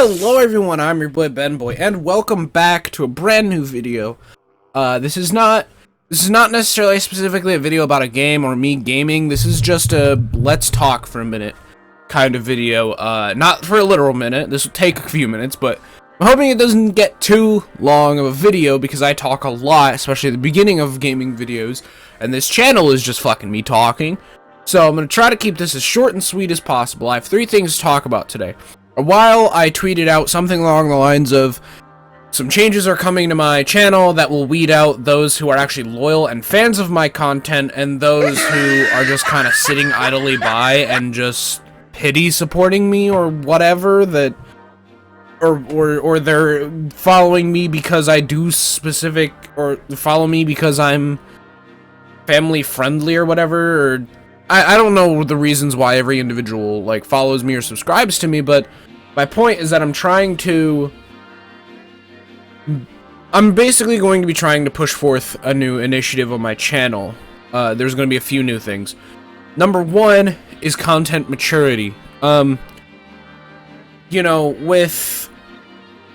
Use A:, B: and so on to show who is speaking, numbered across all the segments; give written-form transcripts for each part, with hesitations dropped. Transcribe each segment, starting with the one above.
A: Hello everyone, I'm your boy BenBoy, and welcome back to a brand new video. This is not necessarily specifically a video about a game or me gaming. This is just a let's talk for a minute kind of video. Not for a literal minute. This will take a few minutes, but I'm hoping it doesn't get too long of a video because I talk a lot, especially at the beginning of gaming videos, and this channel is just fucking me talking. So I'm going to try to keep this as short and sweet as possible. I have 3 things to talk about today. A while I tweeted out something along the lines of some changes are coming to my channel that will weed out those who are actually loyal and fans of my content and those who are just kind of sitting idly by and just pity supporting me or whatever, that or they're following me because I do specific, or follow me because I'm family friendly or whatever, or I don't know the reasons why every individual like follows me or subscribes to me, but my point is that I'm basically going to be trying to push forth a new initiative on my channel. There's going to be a few new things. Number 1 is content maturity. You know, with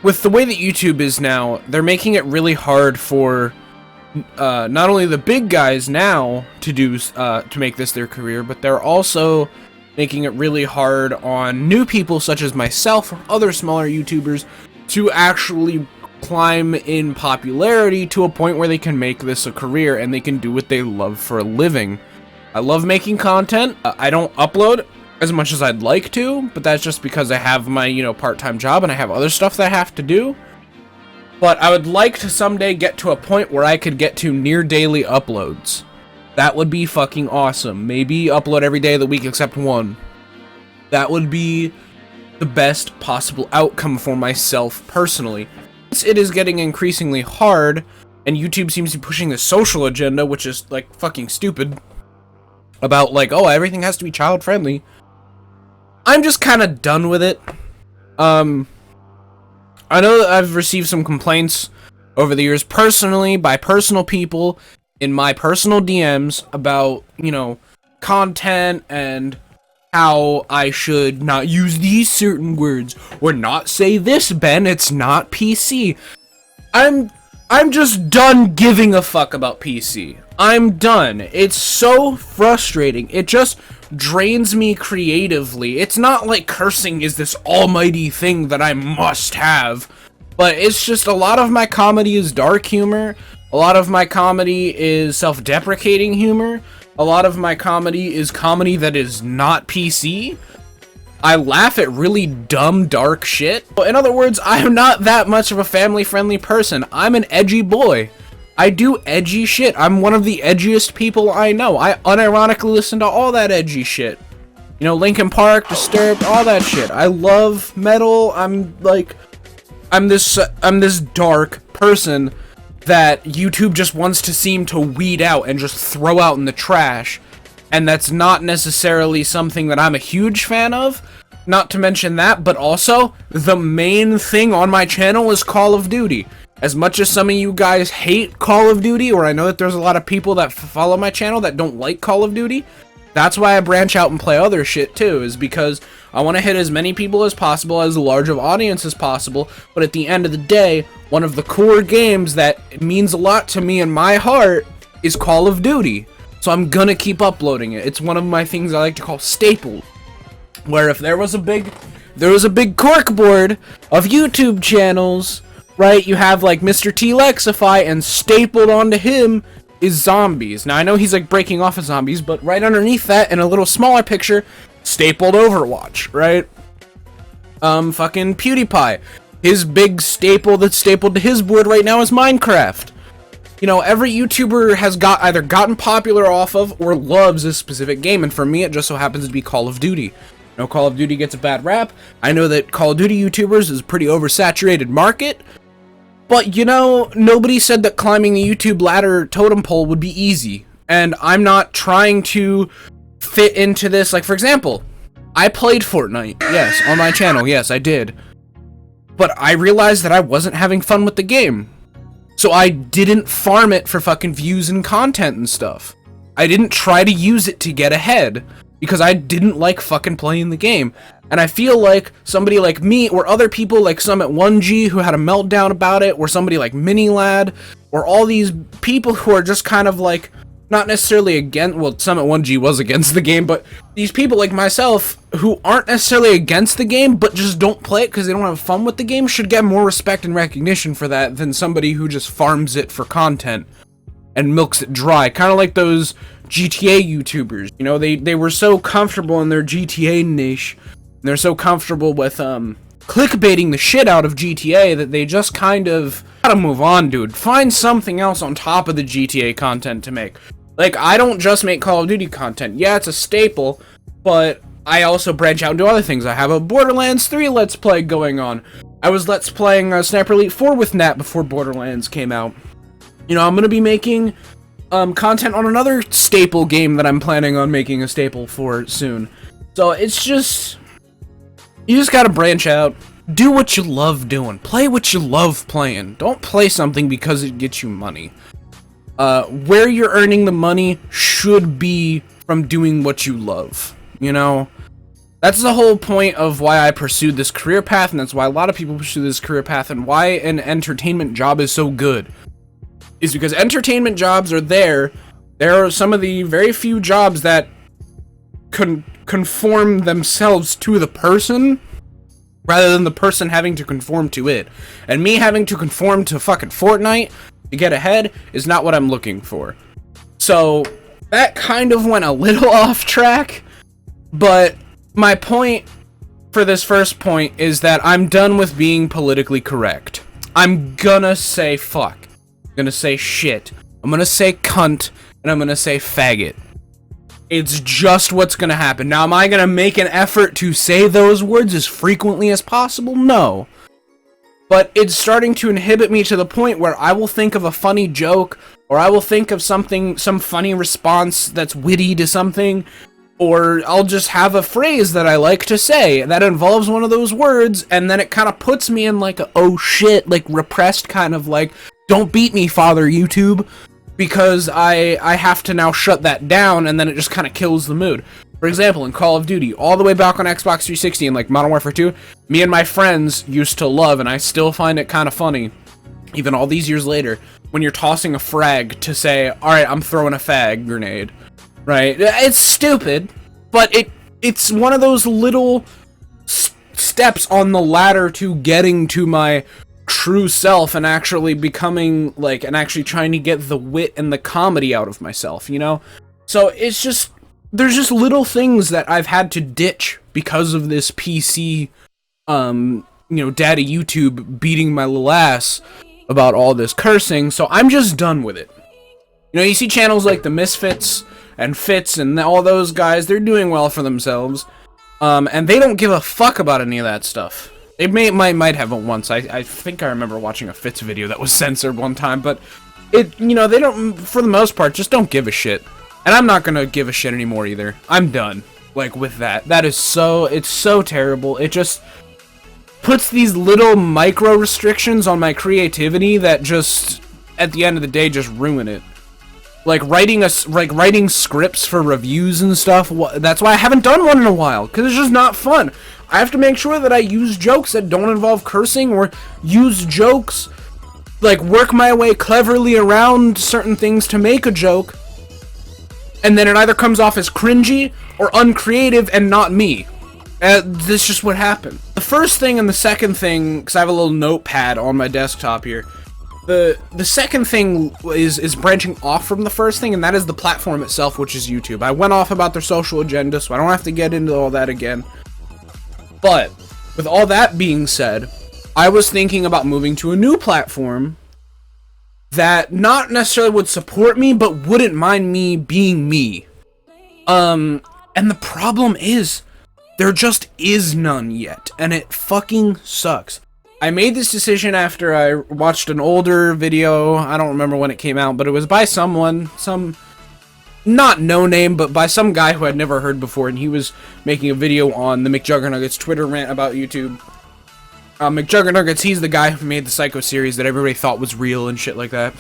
A: the way that YouTube is now, they're making it really hard for not only the big guys now to make this their career, but they're also making it really hard on new people such as myself or other smaller YouTubers to actually climb in popularity to a point where they can make this a career and they can do what they love for a living. I love making content. I don't upload as much as I'd like to, but that's just because I have my, part-time job and I have other stuff that I have to do. But I would like to someday get to a point where I could get to near daily uploads. That would be fucking awesome. Maybe upload every day of the week except one. That would be the best possible outcome for myself personally. It is getting increasingly hard, and YouTube seems to be pushing the social agenda, which is like fucking stupid, about like, oh, everything has to be child friendly. I'm just kind of done with it. I know that I've received some complaints over the years personally by personal people in my personal DMs about, content and how I should not use these certain words or not say this, Ben, it's not PC. I'm just done giving a fuck about PC. I'm done. It's so frustrating. It just drains me creatively. It's not like cursing is this almighty thing that I must have, but it's just a lot of my comedy is dark humor. A lot of my comedy is self-deprecating humor. A lot of my comedy is comedy that is not PC. I laugh at really dumb, dark shit. In other words, I'm not that much of a family-friendly person. I'm an edgy boy. I do edgy shit. I'm one of the edgiest people I know. I unironically listen to all that edgy shit. Linkin Park, Disturbed, all that shit. I love metal. I'm this dark person that YouTube just wants to seem to weed out and just throw out in the trash. And that's not necessarily something that I'm a huge fan of. Not to mention that, but also, the main thing on my channel is Call of Duty. As much as some of you guys hate Call of Duty, or I know that there's a lot of people that follow my channel that don't like Call of Duty, that's why I branch out and play other shit too, is because I want to hit as many people as possible, as large of audience as possible, but at the end of the day, one of the core games that means a lot to me in my heart is Call of Duty. So I'm gonna keep uploading it. It's one of my things I like to call staples, where if there was a big corkboard of YouTube channels, right, you have like Mr. T Lexify, and stapled onto him is zombies. Now I know he's like breaking off of zombies, but right underneath that, in a little smaller picture, stapled Overwatch, right? Fucking PewDiePie. His big staple that's stapled to his board right now is Minecraft. Every YouTuber has either gotten popular off of or loves a specific game, and for me it just so happens to be Call of Duty. Call of Duty gets a bad rap. I know that Call of Duty YouTubers is a pretty oversaturated market, but nobody said that climbing the YouTube ladder totem pole would be easy, and I'm not trying to fit into this. Like, for example, I played Fortnite, yes, on my channel, yes, I did. But I realized that I wasn't having fun with the game. So I didn't farm it for fucking views and content and stuff. I didn't try to use it to get ahead. because I didn't like fucking playing the game. And I feel like somebody like me, or other people like Summit1G who had a meltdown about it, or somebody like Minilad, or all these people who are just kind of like, not necessarily against, well, Summit1G was against the game, but these people like myself who aren't necessarily against the game, but just don't play it because they don't have fun with the game, should get more respect and recognition for that than somebody who just farms it for content and milks it dry. Kind of like those GTA YouTubers, you know, they were so comfortable in their GTA niche, and they're so comfortable with clickbaiting the shit out of GTA that they just kind of gotta move on, dude. Find something else on top of the GTA content to make. Like, I don't just make Call of Duty content. Yeah, it's a staple, but I also branch out into other things. I have a Borderlands 3 Let's Play going on. I was Let's Playing Sniper Elite 4 with Nat before Borderlands came out. You know, I'm gonna be making content on another staple game that I'm planning on making a staple for soon. So it's just, you just gotta branch out. Do what you love doing. Play what you love playing. Don't play something because it gets you money. Where you're earning the money should be from doing what you love. You know? That's the whole point of why I pursued this career path, and that's why a lot of people pursue this career path, and why an entertainment job is so good. Is because entertainment jobs are there. There are some of the very few jobs that conform themselves to the person, rather than the person having to conform to it. And me having to conform to fucking Fortnite to get ahead is not what I'm looking for. So, that kind of went a little off track, but my point for this first point is that I'm done with being politically correct. I'm gonna say fuck. I'm gonna say shit. I'm gonna say cunt, and I'm gonna say faggot. It's just what's gonna happen. Now, am I gonna make an effort to say those words as frequently as possible? No. But it's starting to inhibit me to the point where I will think of a funny joke, or I will think of something, some funny response that's witty to something, or I'll just have a phrase that I like to say that involves one of those words, and then it kind of puts me in like a, oh shit, like repressed kind of like, don't beat me, Father YouTube, because I have to now shut that down, and then it just kind of kills the mood. For example, in Call of Duty, all the way back on Xbox 360 and like Modern Warfare 2, me and my friends used to love, and I still find it kind of funny, even all these years later, when you're tossing a frag to say, alright, I'm throwing a fag grenade. Right? It's stupid, but it's one of those little steps on the ladder to getting to my true self and actually becoming, like, and actually trying to get the wit and the comedy out of myself, you know? So it's just, there's just little things that I've had to ditch because of this PC, you know, daddy YouTube beating my little ass about all this cursing, so I'm just done with it. You know, you see channels like the Misfits and Fits and all those guys, they're doing well for themselves, and they don't give a fuck about any of that stuff. They might have it once. I think I remember watching a Fits video that was censored one time, but it, you know, they don't, for the most part, just don't give a shit. And I'm not gonna give a shit anymore either. I'm done, like, with that. That is so, it's so terrible. It just puts these little micro restrictions on my creativity that just, at the end of the day, just ruin it. Like writing scripts for reviews and stuff. That's why I haven't done one in a while, because it's just not fun. I have to make sure that I use jokes that don't involve cursing, or use jokes, like work my way cleverly around certain things to make a joke, and then it either comes off as cringy or uncreative and not me. That's just what happened. The first thing and the second thing, because I have a little notepad on my desktop here. The second thing is branching off from the first thing, and that is the platform itself, which is YouTube. I went off about their social agenda, so I don't have to get into all that again. But, with all that being said, I was thinking about moving to a new platform that not necessarily would support me, but wouldn't mind me being me. And the problem is, there just is none yet, and it fucking sucks. I made this decision after I watched an older video. I don't remember when it came out, but it was by someone, not no name, but by some guy who I'd never heard before, and he was making a video on the McJuggernuggets Twitter rant about YouTube. McJuggernuggets, he's the guy who made the Psycho series that everybody thought was real and shit like that.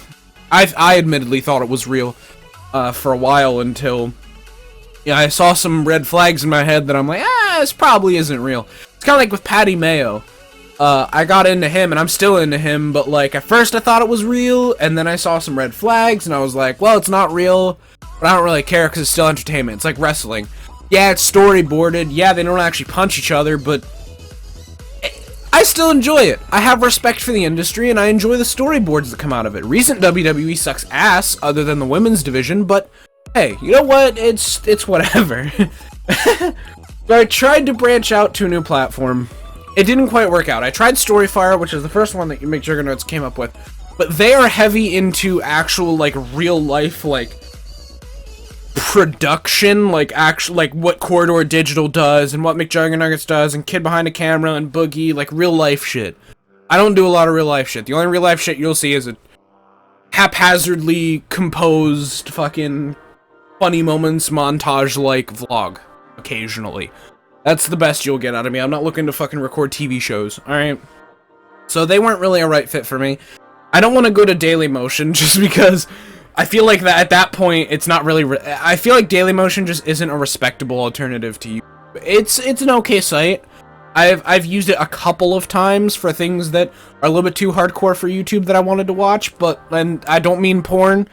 A: I admittedly thought it was real for a while until Yeah, I saw some red flags in my head that I'm like, this probably isn't real. It's kind of like with Patty Mayo. I got into him, and I'm still into him, but, like, at first I thought it was real, and then I saw some red flags, and I was like, well, it's not real, but I don't really care, because it's still entertainment. It's like wrestling. Yeah, it's storyboarded. Yeah, they don't actually punch each other, but I still enjoy it. I have respect for the industry, and I enjoy the storyboards that come out of it. Recent WWE sucks ass, other than the women's division, but hey, you know what? It's whatever. So I tried to branch out to a new platform. It didn't quite work out. I tried Storyfire, which is the first one that McJuggernauts came up with, but they are heavy into actual, like, real life, like, production, like, actual, like, what Corridor Digital does, and what McJuggernauts does, and Kid Behind a Camera, and Boogie, like, real life shit. I don't do a lot of real life shit. The only real life shit you'll see is a haphazardly composed fucking funny moments montage-like vlog, occasionally. That's the best you'll get out of me. I'm not looking to fucking record TV shows, alright? So they weren't really a right fit for me. I don't want to go to Dailymotion just because I feel like that at that point it's not really. I feel like Dailymotion just isn't a respectable alternative to you. It's an okay site. I've used it a couple of times for things that are a little bit too hardcore for YouTube that I wanted to watch, and I don't mean porn.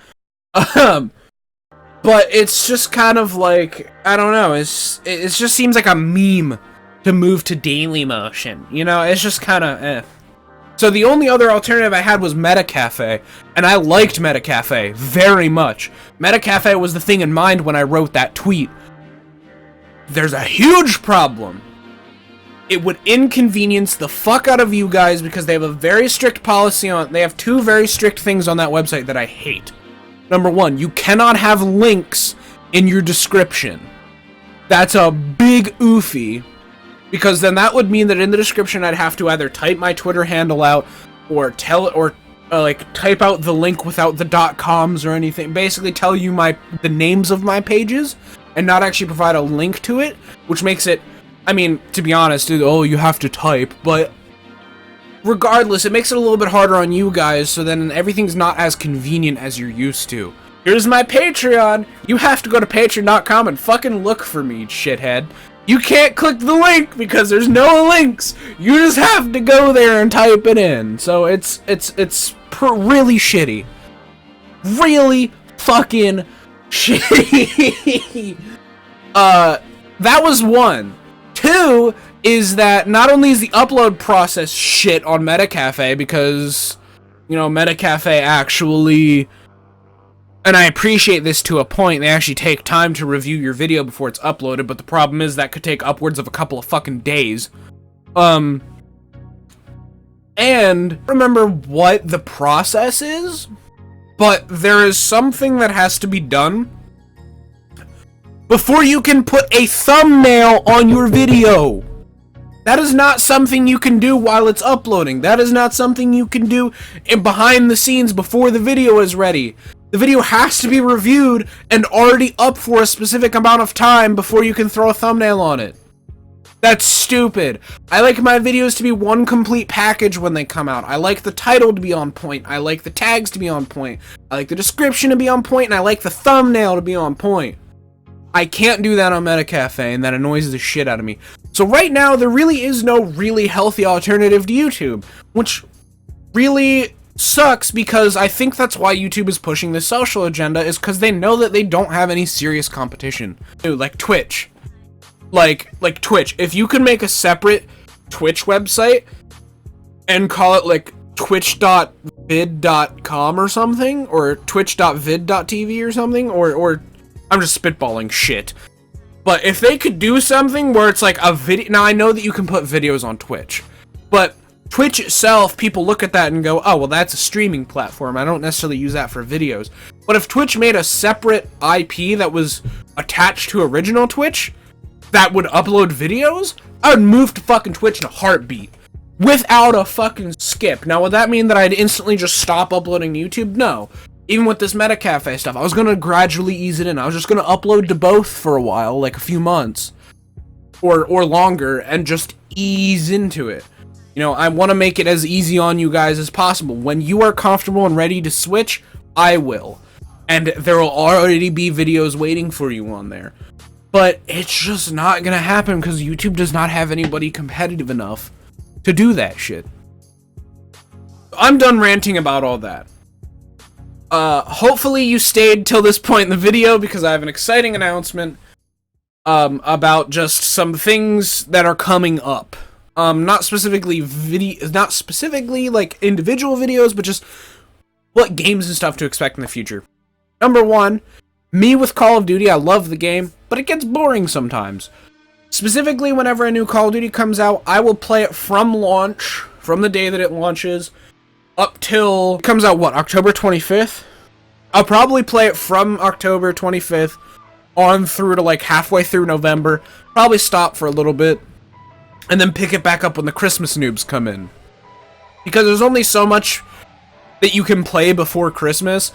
A: But it's just kind of like, I don't know, it just seems like a meme to move to Dailymotion, you know, it's just kind of, eh. So the only other alternative I had was Metacafe, and I liked Metacafe very much. Metacafe was the thing in mind when I wrote that tweet. There's a huge problem. It would inconvenience the fuck out of you guys because they have a very strict policy they have two very strict things on that website that I hate. Number one, you cannot have links in your description. That's a big oofy, because then that would mean that in the description I'd have to either type my Twitter handle out, or type out the link without the .coms or anything. Basically tell you the names of my pages, and not actually provide a link to it, which makes it, I mean, to be honest, you have to type, but regardless, it makes it a little bit harder on you guys, so then everything's not as convenient as you're used to. Here's my Patreon! You have to go to patreon.com and fucking look for me, shithead. You can't click the link because there's no links! You just have to go there and type it in. So it's really shitty. Really fucking shitty. That was one. Two is that not only is the upload process shit on Metacafe, because, you know, Metacafe actually, and I appreciate this to a point, they actually take time to review your video before it's uploaded, but the problem is that could take upwards of a couple of fucking days. And remember what the process is, but there is something that has to be done before you can put a thumbnail on your video. That is not something you can do while it's uploading. That is not something you can do behind the scenes before the video is ready. The video has to be reviewed and already up for a specific amount of time before you can throw a thumbnail on it. That's stupid. I like my videos to be one complete package when they come out. I like the title to be on point. I like the tags to be on point. I like the description to be on point, and I like the thumbnail to be on point. I can't do that on Metacafe, and that annoys the shit out of me. So right now, there really is no really healthy alternative to YouTube, which really sucks, because I think that's why YouTube is pushing this social agenda, is because they know that they don't have any serious competition. Dude, like Twitch. Like Twitch. If you could make a separate Twitch website and call it like twitch.vid.com or something, or twitch.vid.tv or something, or I'm just spitballing shit. But if they could do something where it's like a video... Now, I know that you can put videos on Twitch, but Twitch itself, people look at that and go, oh, well, that's a streaming platform. I don't necessarily use that for videos. But if Twitch made a separate IP that was attached to original Twitch that would upload videos, I would move to fucking Twitch in a heartbeat. Without a fucking skip. Now, would that mean that I'd instantly just stop uploading to YouTube? No. Even with this Metacafe stuff, I was going to gradually ease it in. I was just going to upload to both for a while, like a few months. Or longer, and just ease into it. You know, I want to make it as easy on you guys as possible. When you are comfortable and ready to switch, I will. And there will already be videos waiting for you on there. But it's just not gonna happen because YouTube does not have anybody competitive enough to do that shit. I'm done ranting about all that. Hopefully you stayed till this point in the video because I have an exciting announcement about just some things that are coming up. Not specifically like individual videos, but just what games and stuff to expect in the future. Number one, me with Call of Duty. I love the game, but it gets boring sometimes. Specifically, whenever a new Call of Duty comes out, I will play it from launch, from the day that it launches, up till it comes out, what, October 25th? I'll probably play it from October 25th on through to like halfway through November, probably stop for a little bit, and then pick it back up when the Christmas noobs come in. Because there's only so much that you can play before Christmas,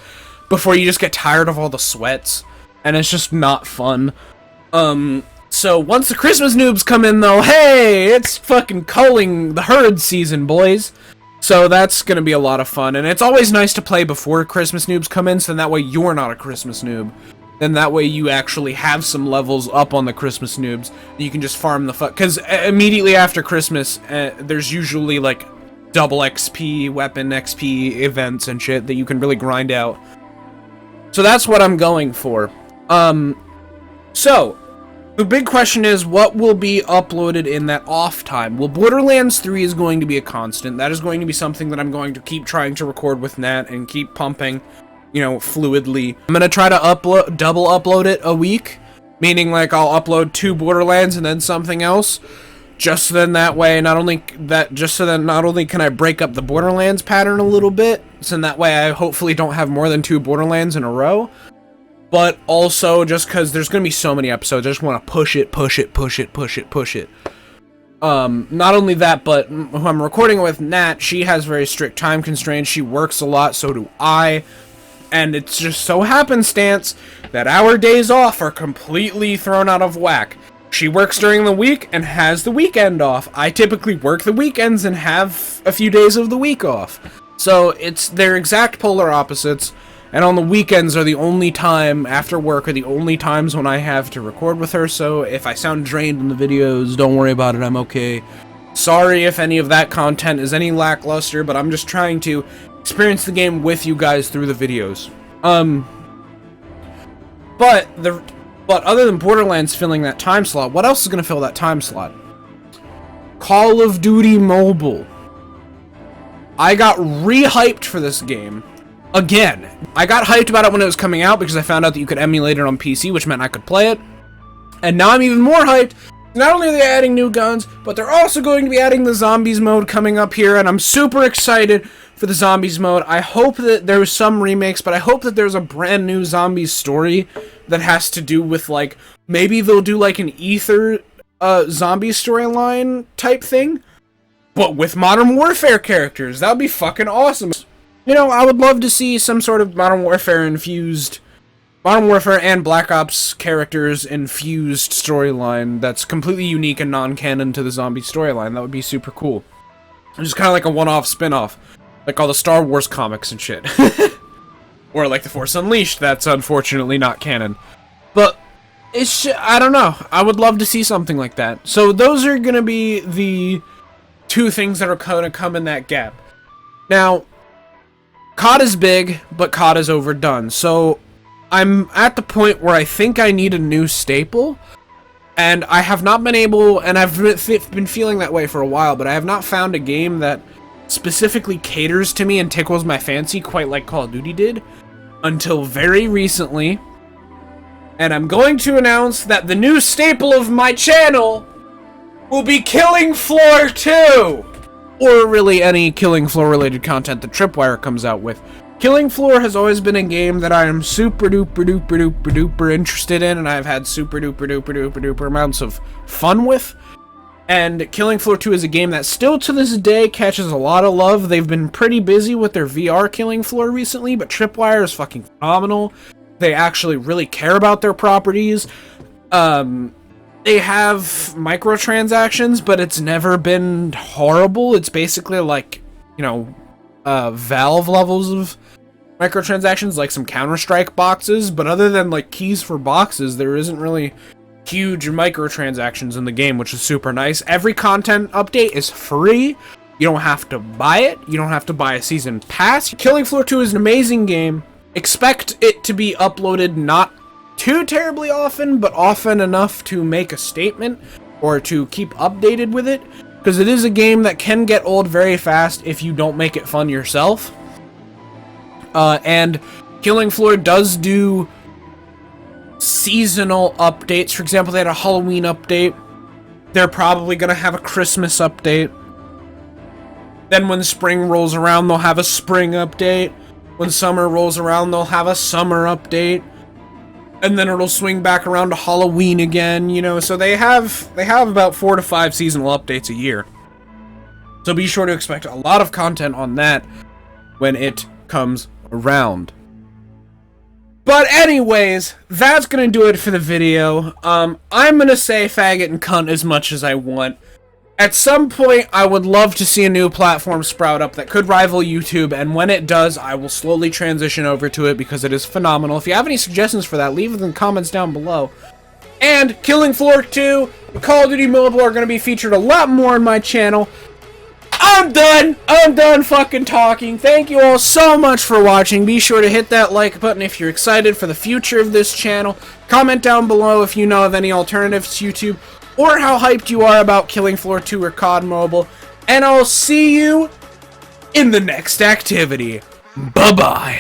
A: before you just get tired of all the sweats, and it's just not fun. So once the Christmas noobs come in though, hey, it's fucking culling the herd season, boys. So that's gonna be a lot of fun, and it's always nice to play before Christmas noobs come in, so that way you're not a Christmas noob. Then that way you actually have some levels up on the Christmas noobs, and you can just farm the fuck. Because immediately after Christmas, there's usually like double XP, weapon XP events and shit that you can really grind out. So that's what I'm going for. So the big question is, what will be uploaded in that off time? Well, Borderlands 3 is going to be a constant. That is going to be something that I'm going to keep trying to record with Nat and keep pumping, you know, fluidly. I'm going to try to double upload it a week, meaning like I'll upload 2 Borderlands and then something else. Just so then that way, not only can I break up the Borderlands pattern a little bit, so that way I hopefully don't have more than 2 Borderlands in a row. But also, just because there's going to be so many episodes, I just want to push it. Not only that, but who I'm recording with, Nat, she has very strict time constraints. She works a lot, so do I. And it's just so happenstance that our days off are completely thrown out of whack. She works during the week and has the weekend off. I typically work the weekends and have a few days of the week off. So they're exact polar opposites. And on the weekends are the only time, after work, are the only times when I have to record with her, so if I sound drained in the videos, don't worry about it, I'm okay. Sorry if any of that content is any lackluster, but I'm just trying to experience the game with you guys through the videos. But other than Borderlands filling that time slot, what else is going to fill that time slot? Call of Duty Mobile. I got re-hyped for this game. Again, I got hyped about it when it was coming out because I found out that you could emulate it on PC, which meant I could play it. And now I'm even more hyped. Not only are they adding new guns, but they're also going to be adding the Zombies mode coming up here, and I'm super excited for the Zombies mode. I hope that there's some remakes, but I hope that there's a brand new Zombies story that has to do with, like, maybe they'll do, like, an Ether zombie storyline type thing, but with Modern Warfare characters. That would be fucking awesome. You know, I would love to see some sort of Modern Warfare and Black Ops characters infused storyline that's completely unique and non-canon to the zombie storyline. That would be super cool. Just kind of like a one-off spin-off, like all the Star Wars comics and shit. Or like The Force Unleashed, that's unfortunately not canon. But I don't know. I would love to see something like that. So those are going to be the 2 things that are going to come in that gap. Now, COD is big, but COD is overdone. So I'm at the point where I think I need a new staple, and I have not been able, and I've been feeling that way for a while, but I have not found a game that specifically caters to me and tickles my fancy quite like Call of Duty did until very recently. And I'm going to announce that the new staple of my channel will be Killing Floor 2! Or really any Killing Floor related content that Tripwire comes out with. Killing Floor has always been a game that I am super duper interested in, and I've had super duper amounts of fun with. And Killing Floor 2 is a game that still to this day catches a lot of love. They've been pretty busy with their VR Killing Floor recently, but Tripwire is fucking phenomenal. They actually really care about their properties. They have microtransactions, but it's never been horrible. It's basically like, you know, Valve levels of microtransactions, like some Counter-Strike boxes, but other than like keys for boxes, there isn't really huge microtransactions in the game, which is super nice. Every content update is free. You don't have to buy it. You don't have to buy a season pass. Killing Floor 2 is an amazing game. Expect it to be uploaded not too terribly often, but often enough to make a statement or to keep updated with it, because it is a game that can get old very fast if you don't make it fun yourself. And Killing Floor does do seasonal updates. For example, they had a Halloween update. They're probably going to have a Christmas update. Then when spring rolls around, they'll have a spring update. When summer rolls around, they'll have a summer update. And then it'll swing back around to Halloween again, you know. So they have about 4 to 5 seasonal updates a year. So be sure to expect a lot of content on that when it comes around. But anyways, that's gonna do it for the video. I'm gonna say faggot and cunt as much as I want. At some point, I would love to see a new platform sprout up that could rival YouTube, and when it does, I will slowly transition over to it because it is phenomenal. If you have any suggestions for that, leave them in the comments down below. And Killing Floor 2, Call of Duty Mobile are going to be featured a lot more on my channel. I'm done fucking talking. Thank you all so much for watching. Be sure to hit that like button if you're excited for the future of this channel. Comment down below if you know of any alternatives to YouTube, or how hyped you are about Killing Floor 2 or COD Mobile. And I'll see you in the next activity. Bye-bye.